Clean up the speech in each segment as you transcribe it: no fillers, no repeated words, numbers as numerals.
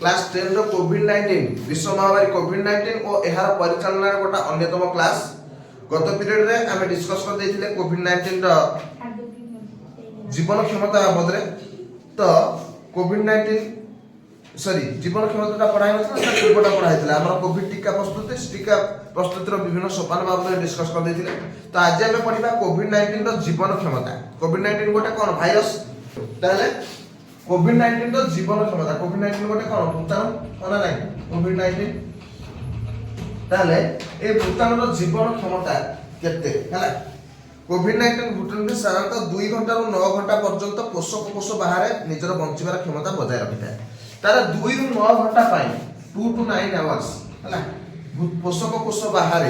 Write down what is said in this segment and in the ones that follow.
Class 10 रो कोविड-19 विश्व महामारी कोविड-19 और एहार परिचालना गोटा अन्यतम क्लास गत पीरियड रे आमे डिस्कस कर देथिले कोविड-19 रो जीवन क्षमता बाबद रे। तो कोविड-19 सॉरी जीवन क्षमता पढ़ाई नथला टीकाटा पढ़ाइथिला हमर कोविड टीका प्रस्तुतिर विभिन्न सोपान बाबद रे डिस्कस कर देथिले। तो आज आमे पढिबा कोविड-19 रो जीवन क्षमता। कोविड-19 गोटे कोन भाइरस ताले कोविड-19 रो जीवन क्षमता कोविड-19 गोटे कोन भूताणु कोना नै कोविड-19 ताले ए भूताणु रो जीवन क्षमता केते हला कोविड-19 भूताणु साधारणतः 2 घंटा रु 9 घंटा पर्यंत पोषक कोष बाहर निजर बंचिबार क्षमता बजाय रखिଥାଏ। तार 2 रु 9 घंटा पाई 2 to 9 आवर्स हला पोषक कोष बाहर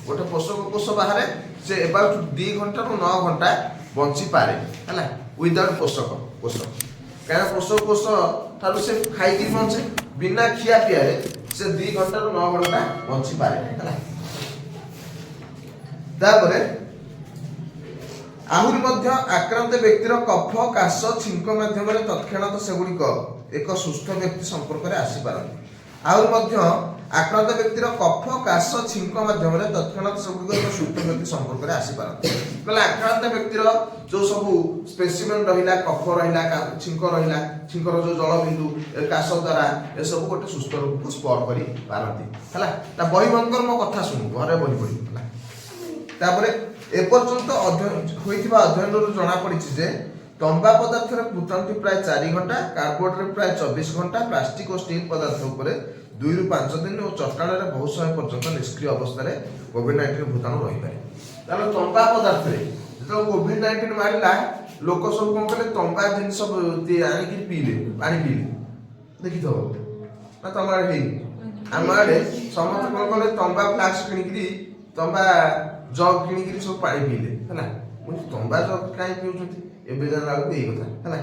गोटे पोषक कोष बाहर से अबाउट 2 घंटा रु 9 घंटा बंची पारे हला विदाउट पोषक कोष कारण पोषक कोष थारु से खाई की बंचे बिना खिया पिया से 2 घंटा रु 9 घंटा बंची पारे हला। तापरे आहुरी मध्य आक्रांत व्यक्तिर कफ काश छिंक माध्यम तत्क्षणात सेगुड़िक एक सुस्थ व्यक्ति संपर्क में आसी पारନ୍ତି। आहुरी मध्य आक्रांत व्यक्तिर कफ काश छिंक माध्यम तत्क्षणात सेगुड़िक एक सुस्थ व्यक्ति संपर्क में आसी पारନ୍ତି। कहले आक्रांत व्यक्तिर जो सब स्पेसिमेन रहिला कफ रहिला छिंक रहिला छिंकर जो जल बिंदु काश द्वारा ए सब गोटे सुस्थ रोग को स्पर करि पारନ୍ତି हला। ता बही बंकर मो कथा सुनु घरे बही पढि हला। तापरे एपर्यंत अध्ययन जना पड़ी जे तंबा पदार्थ भूताणु प्राय 4 घंटा कार्डबोर्ड रे प्राय 24 घंटा प्लास्टिक और स्टील पदार्थ उपरे 2 रु 5 दिन और चट्टान रे बहुत समय पर्यंत निष्क्रिय अवस्था रे कोविड-19 भूताणु रही पारे। तालो तंबा पदार्थ रे जो कोविड-19 मारिला लोक सब कोन कले तंबा जिंस सब आनी कि पीले पानी पीले देखि तो ना तमारे हे हमारे समस्त कोन कले तंबा फ्लास्क किनी तंबा जग किनी सब पानी पीले हला मुझे तंबा जग काई पिउछथि एबे जान लागो एई कथा हला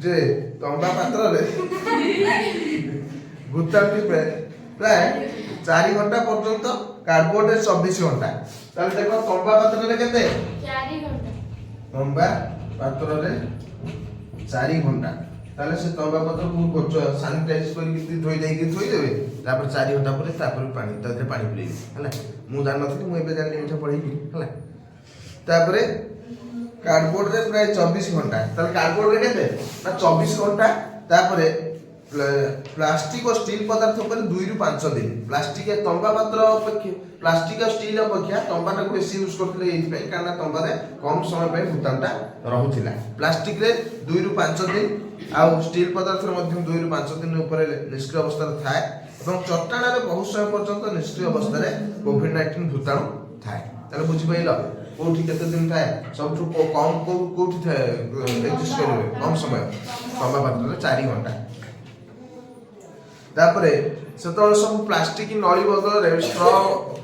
जे तंबा पात्र रे भूताणु प्राय 4 घंटा पर्यंत कार्डबोर्ड रे 24 घंटा ताले देखो तंबा पात्र रे केते 4 घंटा तंबा पात्र रे 4 घंटा ताले से तंबा पात्र को कोच सैनिटाइज करी धोई जाई के धोई देबे तापर 4 घंटा पर तापर पानी तादरे पानी पिलेबे हला मु जान नथि मु एबे जान एठा पढिबी हला। तापर कार्डबोर्ड रे प्राय 24 घंटा ताले कार्डबोर्ड रे केते ना 24 घंटा तापर प्लास्टिक और स्टील पदार्थ पर 2 रु 5 दिन प्लास्टिक तंबा पात्र अपेक्षा प्लास्टिक और स्टील अपेक्षा तंबाटा को बेसी यूज करथिले एथि पय कारण तंबा रे कम समय पय भूताणुटा रहुथिला। प्लास्टिक रे 2 रु 5 दिन आ स्टील पदार्थ रे मध्यम 2 रु 5 दिन ऊपर निष्क्रिय अवस्था थाए एवं चट्टान रे बहुत समय पर्यंत निष्क्रिय अवस्था रे कोविड-19 भूताणु थाए। ताले बुझि पइलो कोठी केते दिन थाए सबठु कम कोठी थाए एग्जिस्ट करबे कम समय तंबा पात्र रे 4 घंटा। तापरे सेतल सब प्लास्टिक नली बदल रे स्ट्रॉ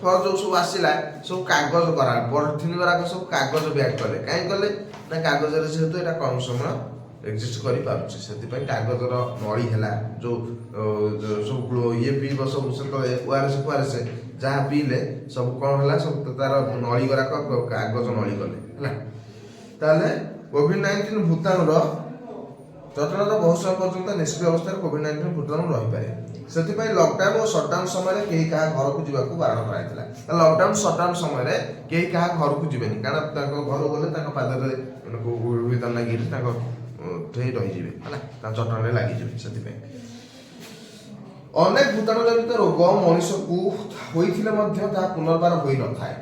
फर जो सब आसिला सब कागज करा पॉलिथिन वाला सब कागज बैग कले काई कले ना कागज रे जेहेतु एटा कम समय एग्जिस्ट करि पारुछि सेति पय कागज रो नली हैला जो सब ये पी बस सब कले ओआरएस जहा पीले सब कोन हैला सब तार नली वाला कागज नली कले हैला। ताले कोविड-19 भूताणु रो चट्टान रो बहुत समय पर्यंत निष्क्रिय अवस्था कोविड-19 भूताणु रही पारे। सेतिपय लॉकडाउन और शटडाउन समय रे केही कहा घर को जीवाकू बारण कराइतला। त लॉकडाउन शटडाउन समय रे केही कहा घर को जीवेनी कारण ताको घर गले ताको पादर रे को वितन लागी ताको ठेई रही जीवे हला ता चट्टान रे लागी जीवे सेतिपय अनेक भूताणु जनित रोग मनुष्य को होइथिले मध्य ता पुनर्बार होई न थाए।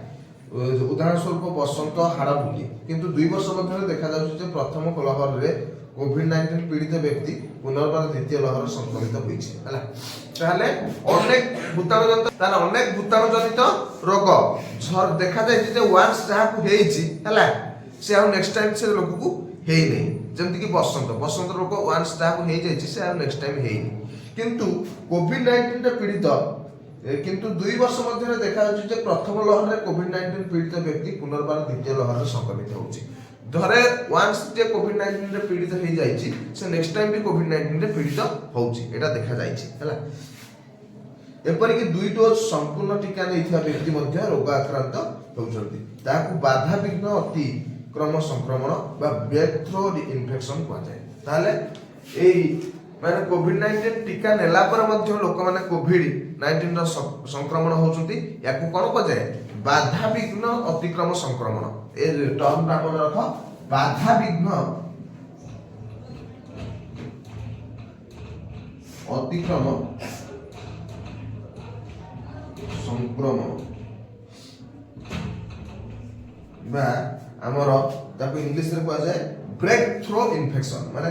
उदाहरण स्वरूप बसंत हाड़ फुली किंतु 2 वर्ष मध्य देखा जाउछि जे प्रथम लहर रे कोविड-19 पीड़ित व्यक्ति पुनर्बार द्वितीय लहर संक्रमित होइछि हला। ताले अनेक भूताणु जनित रोग झर देखा जाय जे वांस जहा को हेइछि हला से आ नेक्स्ट टाइम से लोग को हेइ नै जेमति कि बसंत रोग वांस जहा को हेइ जायछि से आ नेक्स्ट टाइम हेइ नै किंतु कोविड-19 रे पीड़ित किंतु 2 वर्ष मध्य देखा जाय जे प्रथम लहर रे कोविड-19 पीड़ित व्यक्ति पुनर्बार द्वितीय लहर संक्रमित होउछि। धरे वांस जे कोविड-19 रे पीड़ित हे जायछि से नेक्स्ट टाइम भी कोविड-19 रे पीड़ित होउछि एटा देखा जायछि हला। एपरि कि 2 डोज संपूर्ण टीका नैथिया व्यक्ति मध्य रोग आक्रांत होउछन्ति ताकू बाधा विघ्न अति क्रम संक्रमण बा ब्रेक थ्रू इन्फेक्शन कहा जाय। ताले एई ମାନେ COVID-19 टीका नेला पर मध्य लोक माने COVID-19 ର संक्रमण होउछंती याकू कोन कजाय बाधा विघ्न अतिक्रम संक्रमण ए टर्म ता मन रख बाधा विघ्न अतिक्रम संक्रमण बा हमर ताको इंग्लिश रे कहै जाय ब्रेक थ्रू इन्फेक्शन माने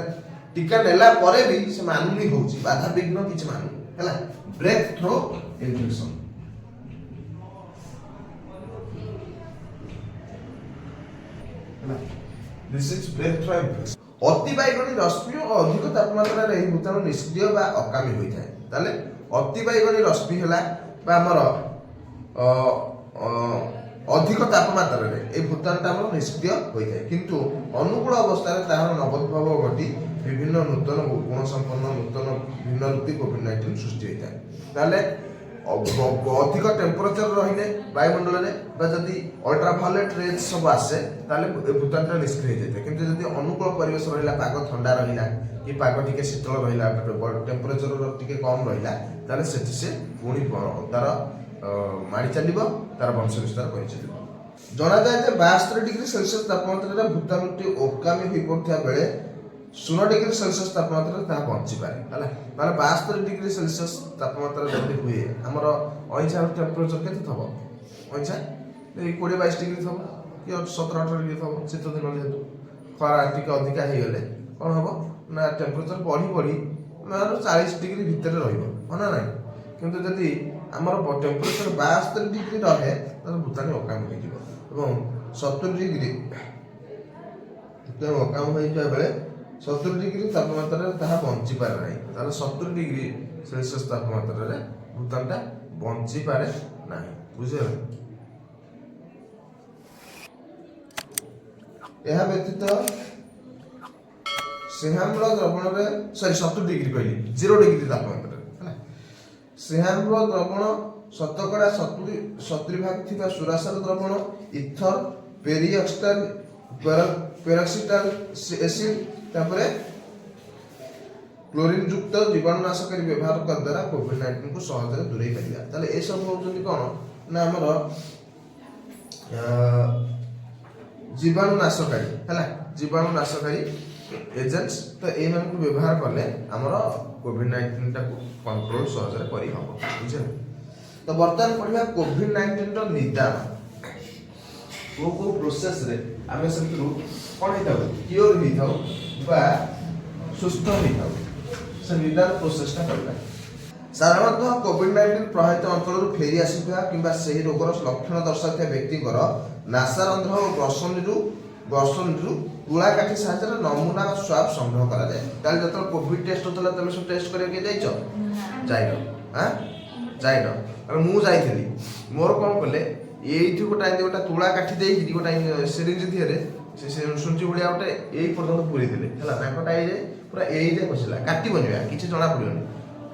टीका नेला परे भी से मानुनी होउची बाधा विघ्न किछ मानु हैला ब्रेक थ्रू इन्फेक्शन हैला this is breakthrough infection अति बाइगणी रश्मि और अधिक तापमात्रा रे भूताणु निष्क्रिय बा अकामी होई थाए ताले अति बाइगणी रश्मि हला बा हमर अधिक तापमात्रा रे ए भूताणुटा हमर निष्क्रिय होई थाए किंतु अनुकूल अवस्था रे तार नवोद्भव घटी विभिन्न नूतन गुण संपन्न नूतन भिन्न रूपी COVID-19 सृष्टि होता है ताले अधिक टेम्परेचर रहिले वायुमंडल रे बा जदी अल्ट्रावायलेट रेज सब आसे ताले भूताणुटा निष्क्रिय हो जाय किंतु जदी अनुकूल परिवेश रहिला पाग ठंडा रहिला कि पाग टिके शीतल रहिला टेम्परेचर टिके कम रहिला ताले सेठी से पुणी तार माड़ी चलिबो तार वंश विस्तार करि चलिबो जना जाय जे 72 डिग्री सेल्सियस तापमात्रा रे भूताणुटी ओकामी होई पड़थिया बेले 16 डिग्री सेल्सियस तापमात्रा ता पहुंची पारे हला माने 72 डिग्री सेल्सियस तापमात्रा जदी हुए हमर अइछा टेम्परेचर केते थबो अइछा ए 20 22 डिग्री थबो कि 17 18 डिग्री थबो शीत दिन जेतु खरा टिके अधिका हे गले कोन हबो ना टेम्परेचर बढ़ी ना 40 डिग्री भीतर रहइबो होना नै किंतु जदी हमर टेम्परेचर 72 डिग्री रहे त भूताणी ओकाम हो जिवो एवं 70 डिग्री तो ओकाम हो जाय बेले 70 डिग्री तापमात्रा रे ताहा बंची पारे नै ताले 70 डिग्री सेल्सियस तापमात्रा रे भूताणटा बंची पारे नै बुझे यह व्यतीत सेहाम्ल द्रवण रे सॉरी 70 डिग्री कहली 0 डिग्री तापमात्रा हैला सेहाम्ल द्रवण शतकड़ा 70 भाग थिबा सुरासार द्रवण इथर पेरिऑक्सिटाल पेरोक्सिटाल एसिड तापरे क्लोरीन युक्त जीवाणुनाशक व्यवहार कर द्वारा COVID-19 को सहज रे दूरेई परिया ताले ए सब होउछन्ती कोन ना हमर जीवाणुनाशकारी हैला जीवाणुनाशकारी एजेंट्स तो ए मन को व्यवहार करले हमर COVID-19 टा कंट्रोल सहज रे करि हबो बुझे तो वर्तमान पढिया COVID-19 रो निदान को प्रोसेस रे आमे सन्तु कोन हेता क्योर हेता बा सुस्थ हेता से निदान प्रोसेस टा करबा साधारणतः COVID-19 प्रभावित अंचल फेरी आसिबा किबा सेही रोगर लक्षण दर्शाउଥିବା व्यक्तिଙ୍କର नासारंध्र और ग्रसनरू तुला काठी साहाय्य नमूना स्वाब संग्रह करा जाए ताल जतल कोविड टेस्ट होतला तमे सब टेस्ट करे के जाइछो जाइनो हां जाइनो अरे मु जाइथिली मोर कोन कले एइथि गोटा गोटा तुला काठी देई गोटा सिरिंज दिहरे से सुंची भलिया गोटे एई पर्यंत पूरी दिले हला ताकटा ए पूरा एई जे बसिला काटी बनिया किछि जणा पड़ियोनी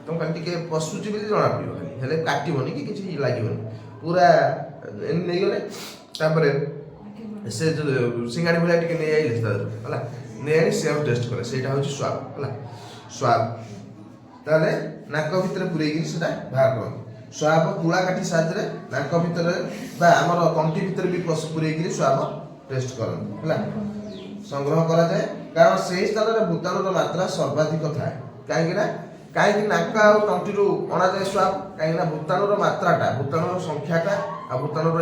तुम काटी के पसुची बिली जणा पड़ियो खाली हेले काटी बनी कि किछि लागिबनी पूरा नै गले तापरे से सिंगाड़ी भलिया टिके नै आइले हला नै आइ सेल्फ टेस्ट करे सेटा होची स्वाब हला स्वाब ताले नाक भितर पुरै कि सेटा बाहर कर स्वाब तुला काठी साजरे नाक भितर बा हमर तंटी भितर भी पुरै कि स्वाब टेस्ट करन हला संग्रह करा जाए कारण से स्थान रे भूताणुर मात्रा सर्वाधिक थाए काहे नाक आ तंटी रु अणा जाए स्वाब काहे भूताणुर मात्राटा भूताणुर संख्याटा आ भूताणुर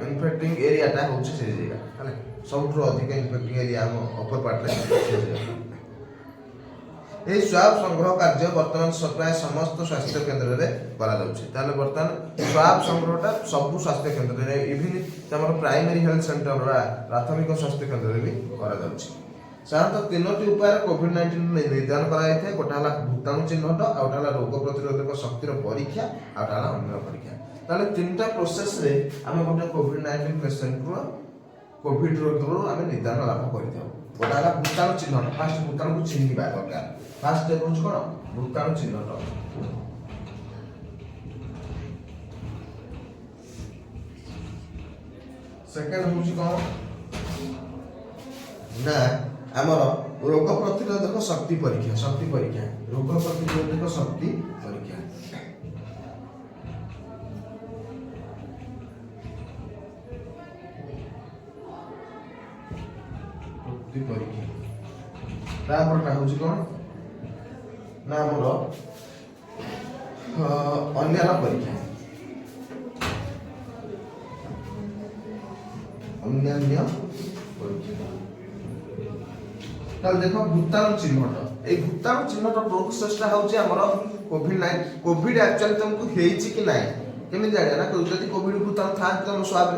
इन्फेक्टिंग एरियाटा होची से जगह हला सबठु अधिक इन्फेक्टिंग एरिया हम अपर पार्ट रे ए स्वाब संग्रह कार्य वर्तमान प्राय समस्त स्वास्थ्य केंद्र रे करा जाउछि ताले वर्तमान स्वाब संग्रहटा सब स्वास्थ्य केंद्र रे इवन हमर प्राइमरी हेल्थ सेंटर रा प्राथमिक स्वास्थ्य केंद्र रे भी करा जाउछि साधारणतः तीनोटी उपाय कोविड-19 निर्धारण करा जाय थे गोटा हला भूताणु चिन्हट आ गोटा हला रोग प्रतिरोधक शक्तिर परीक्षा आ गोटा हला अन्य परीक्षा ताले तीनटा प्रोसेस रे हम गोटे कोविड-19 पेशेंट रो कोविड रोग रो हम निर्धारण लाभ करिथौ गोटा हला भूताणु चिन्हट फास्ट भूताणु को चिन्हिबा दरकार फास्ट स्टेप होछ कोन भूताणु चिन्हट सेकंड होछ कोन ना हमर रोग प्रतिरोधक शक्ति परीक्षा रोग प्रतिरोधक शक्ति परीक्षा तापरटा हूँ कौन ना मोर अन्य परीक्षा अन्य परीक्षा ताल देखो भूताणु चिन्हट ए भूताणु चिन्हट प्रोसेसटा होची हमर कोविड एक्चुअली तुमको हेची कि नाही केमि जानिया ना जदि कोविड भूताणु था तुम स्वाब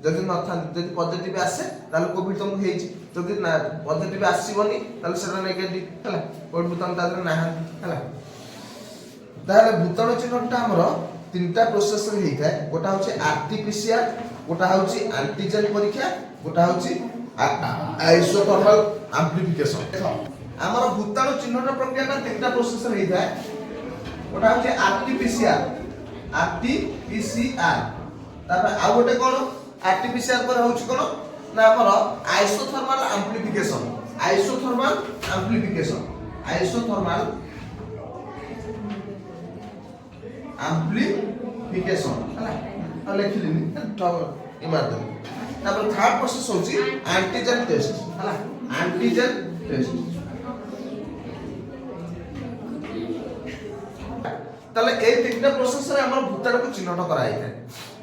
जदि न था जदि पॉजिटिव आसे ताले कोविड तुमको हेची जदि ना पॉजिटिव आसीबनी ताले सेटा नेगेटिव हला कोविड भूताणु ताले ना हला ताले भूताणु चिन्हटटा हमर तीनटा प्रोसेस रे हेइथा गोटा होची आरटीपीसीआर गोटा होची एंटीजन परीक्षा गोटा होची आइसोथर्मल एम्प्लीफिकेशन हमर भूताणु चिन्हट प्रक्रिया का तीनटा प्रोसेस रे हेइथा गोटा होची आरटीपीसीआर तापर आ गोटे कोन आरटीपीसीआर पर होची कोन ना हमर आइसोथर्मल एम्प्लीफिकेशन हला आ लिखलिनी तो इमादन तापर थर्ड प्रोसेस होची एंटीजन टेस्ट हला एंटीजन टेस्ट ताले ए तीनटा प्रोसेस रे हमर भूताणु को चिन्हट कराई है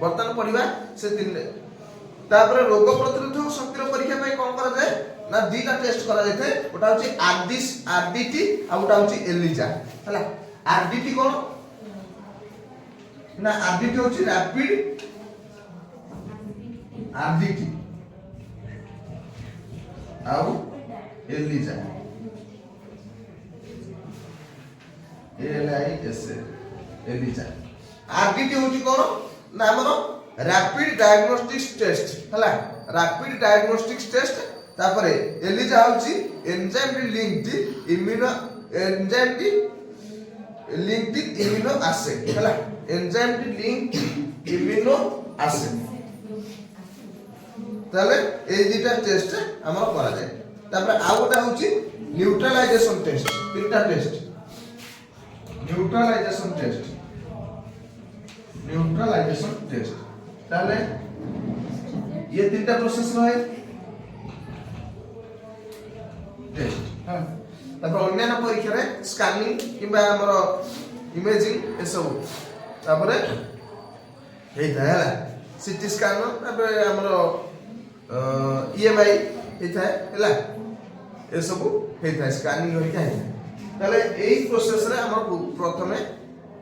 वर्तमान पढिबा से तीन तापर रोग प्रतिरोधक शक्ति परीक्षा पय कोन करा जाय ना दीटा टेस्ट करा जाय थे ओटा होची आरडीटी आ ओटा होची एलिजा हला आरडीटी कोन ना आरडीटी होची रैपिड आरडीटी आउ एलिजा एलआईएसए एलिजा आरडीटी होची कोन ना हमरो रैपिड डायग्नोस्टिक्स टेस्ट हला रैपिड डायग्नोस्टिक्स टेस्ट तापरे एलिजा होची एंजाइम लिंक्ड इम्यूनो आसे हला एंजाइम लिंक्ड इम्यूनो आसे ताले ए दुटा टेस्ट हमर करा जाय तापर आ गोटा होची न्यूट्रलाइजेशन टेस्ट तीनटा टेस्ट न्यूट्रलाइजेशन टेस्ट ताले ये तीनटा प्रोसेस रहे टेस्ट हां तापर अन्य परीक्षा रे स्कैनिंग किबा हमर इमेजिंग ए सब तापर हे थाला सीटी स्कैन तापर हमर ईएमआई हे था हला ए सब हे था स्कैनिंग होई का ताले एई प्रोसेस रे हमर प्रथमे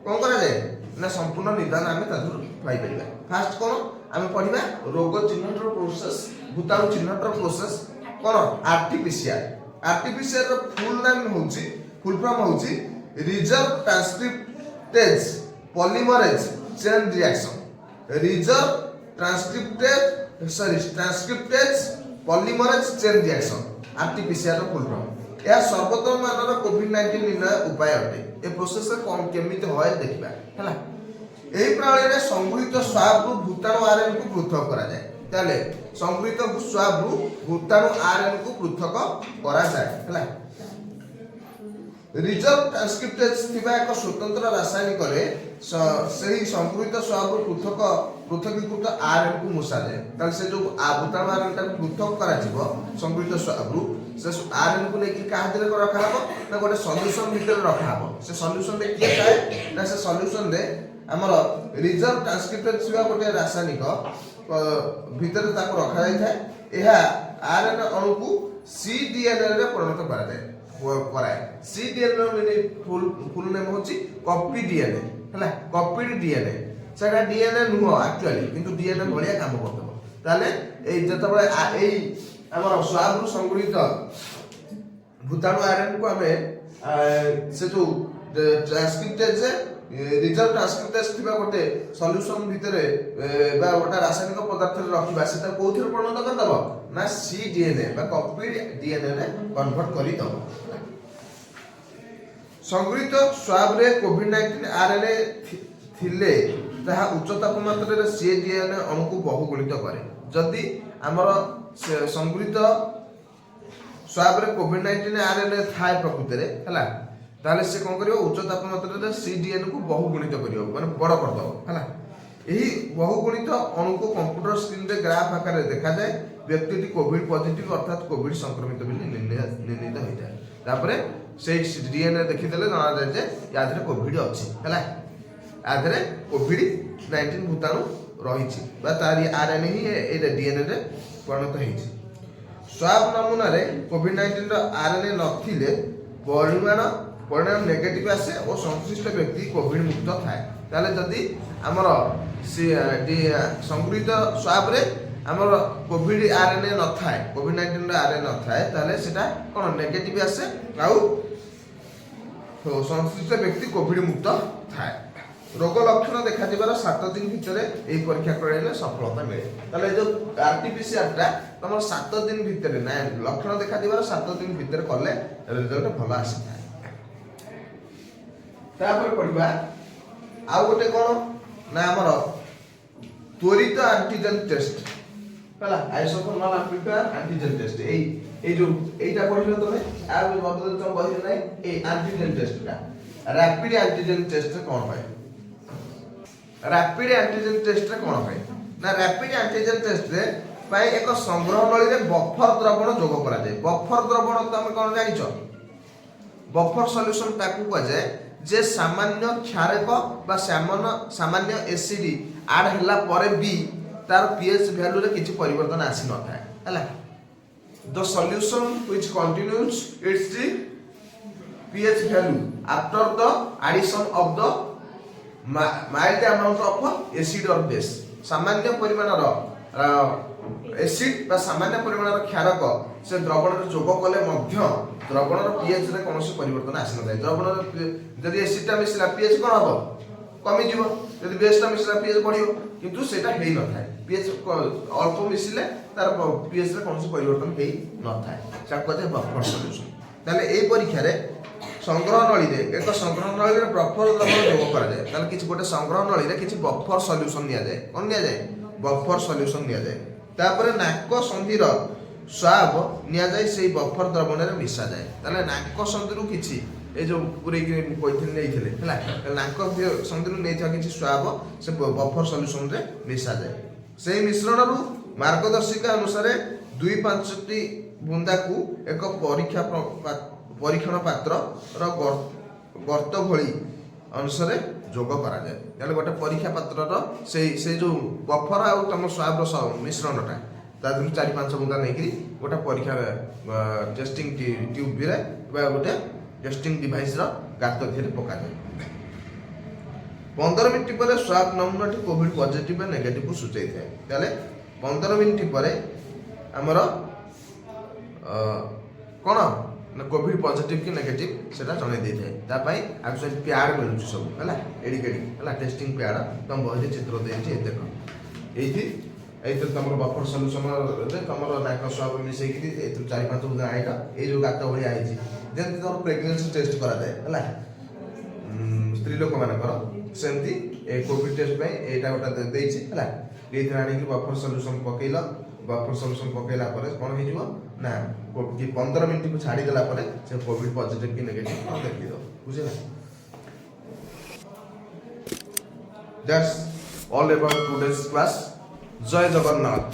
कोन करा जाय ना संपूर्ण निदान आमे तादुर पाई परिबा फास्ट कोन आमे पढिबा रोग चिन्हट प्रोसेस भूताणु चिन्हट प्रोसेस कोन आरटीपीसीआर रो फुल फॉर्म होची reverse transcriptase polymerase chain reaction transcriptase polymerase chain reaction RTPCR रो फुल फॉर्म या सर्वोत्तम मानर कोविड-19 निर्णय उपाय अटे ए प्रोसेस कोन केमिति होय देखिबा हला एही प्रणाली रे संगृहीत स्वाब रु भूताणु आरएन को पृथक करा जाय ताले संगृहीत स्वाब रु भूताणु आरएन को पृथक करा जाय हला रिजर्व ट्रांसक्रिप्टेज थिबा एक स्वतंत्र रासायनिक रे सही संगृहीत स्वाब रु पृथकीकृत आरएन को मोसा जाय ताले से जो भूताणु आरएन ता पृथक करा जिवो संगृहीत स्वाब रु से आरएन को लेके कहा दिले रखा हबो ना गोटे सॉल्यूशन भीतर रखा हबो से सॉल्यूशन रे के थाए ना से सॉल्यूशन रे हमर रिजर्व ट्रांसक्रिप्टेज छिवा गोटे रासायनिक भीतर ताको रखा जाय थाए एहा आरएन अणु को सीडीएनए रे परिणत करा जाय कराए सीडीएनए माने फुल नेम होची कॉपी डीएनए हला कॉपीड डीएनए सेटा डीएनए नुहो एक्चुअली किंतु डीएनए भलिया काम करतबो ताले ए जतबळे ए हमर स्वाब रु संगृहीत भूताणु आरएन को हमें से जो ट्रांसक्रिप्टेज रिजर्व ट्रांसक्रिप्टेज थिबा गोटे सॉल्यूशन भितरे बा गोटा रासायनिक पदार्थ रे रखिबा सेटा कोथि परिणत कर दबो ना सीडीएनए बा कॉपीड डीएनए रे कन्वर्ट करी दबो संगृहीत स्वाब रे कोविड-19 आरएनए थिले ताहा उच्च तापमात्रा रे सीडीएनए अणु को बहुगुणित करे जदि हमर संगृहीत स्वाब रे कोविड-19 आरएनए थाए प्रकृति रे हला ताले से कोन करियो उच्च तापमात्रा रे सीडीएन को बहुगुणित करियो माने बड़ कर दो हला एही बहुगुणित अणु को कंप्यूटर स्क्रीन रे ग्राफ आकार रे देखा जाए व्यक्ति कोविड पॉजिटिव अर्थात कोविड संक्रमित बोली निर्णीत होई जाए तापरे से डीएनए देखि देले जना जाय जे या धरे कोविड अछि हला आ धरे कोविड-19 भूताणु रहिछि बा तारी आरएनए ही ए डीएनए रे परिणत होइछि स्वाब नमूना रे कोविड-19 रो आरएनए नथिले परिणाम नेगेटिव आसे और संश्लिष्ट व्यक्ति कोविड मुक्त थाए ताले जदी हमर संगृहीत स्वाब रे हमर कोविड आरएनए न थाए कोविड-19 रो आरएनए न थाए ताले सेटा कोन नेगेटिव आसे आउ संश्लिष्ट व्यक्ति कोविड मुक्त थाए रोग लक्षण देखा जिबार 7 दिन भितर ए परीक्षा कराइले सफलता मिले ताले जो आरटीपीसीआर टा तमर 7 दिन भितर ना लक्षण देखा जिबार 7 दिन भितर करले रिजल्ट भलो आसी थाए तापर पढिबा आ गोटे कोन ना हमर त्वरित एंटीजन टेस्ट हला आइसोफोर्मल एम्प्लीफायर एंटीजन टेस्ट ए जो एटा पढिलो तमे आ मतलब तुम बहि नै ए एंटीजन टेस्ट टा रैपिड एंटीजन टेस्ट कोन होय रैपिड एंटीजन टेस्ट रे कोन होय ना रैपिड एंटीजन टेस्ट रे पाई एक संग्रह नली रे बफर द्रवण जोग करा जाय बफर द्रवण तमे कोन जानिछो बफर सॉल्यूशन ताकू को जाय जे सामान्य क्षारक बा सामान्य एसिड ऐड हला परे भी तार पीएच वैल्यू रे किछि परिवर्तन आसी न थाए हला the solution which continues it's pH value after the addition of the mild amount of acid or base सामान्य परिमाणर एसिड बा सामान्य परिमाणर क्षारक से द्रवण रे जोग कले मध्य द्रवणर pH रे कोनोसी परिवर्तन आसी न थाए द्रवणर जदि एसिड ता मिसला pH कोन हबो कमी जीवो जदि बेस ता मिसला pH बढ़ियो किंतु सेटा हेई न थाए pH अल्प मिसिले तार pH रे कोनोसी परिवर्तन हेई न थाए सा कहते बफर सॉल्यूशन ताले ए परीक्षा रे संग्रह नली रे एक संग्रह नली रे बफर द्रवण जोग करा जाय ताले किछि गोटे संग्रह नली रे किछि बफर सॉल्यूशन निया जाय कोन निया जाय बफर सॉल्यूशन निया जाय तापरे नाक संधि रो स्वाब निया जाय सेही बफर द्रवण रे मिसा जाय ताले नाक संधि रु किछि ए जो पूरे कोइथिन नेइथिले हला नाक संधि रु नेइथा किछि स्वाब से बफर सॉल्यूशन रे मिसा जाय सेही मिश्रण रु मार्गदर्शिका अनुसार 2-5 टी बुंदा को एक परीक्षण पात्र रो गर्त भली अनुसार जोग करा जाय यानी गोटे परीक्षा पात्र रो से जो बफर आ तम स्वाब रो मिश्रणटा तादु 4-5 बुंदा नेकरी गोटे परीक्षा टेस्टिंग ट्यूब रे बा गोटे टेस्टिंग डिवाइस रो गात धिरे पका जाय 15 मिनिट पर स्वाब नमूनाटी कोविड पॉजिटिव बा नेगेटिव को सूचै थाए ताले 15 मिनिट पर हमर कोन ना कोविड पॉजिटिव कि नेगेटिव सेटा जणे दे थाए ता पई एक्चुअली पैड मिलुछ सब हला एडिकेडी हला टेस्टिंग पैड तम बहिरे चित्र देछि देखो एथि तमर बफर सॉल्यूशन रे तमर नाक स्वाब मिसै कि एथि 4-5 बुंदा आइटा ए जो गात भली आइछि जेंति तमर प्रेगनेंसी टेस्ट करा जाय हला स्त्री लोक मानकर सेंती ए कोविड टेस्ट पई एटा गोटा देछि हला एथि आनी कि बफर सॉल्यूशन पकेइला बफर सॉल्यूशन पकेला परे कोन हे जिवो ना कि 15 मिनिट को छाडी देला परे से कोविड पॉजिटिव कि नेगेटिव कोन देखि दो बुझिला that's all about today's class जय जगन्नाथ।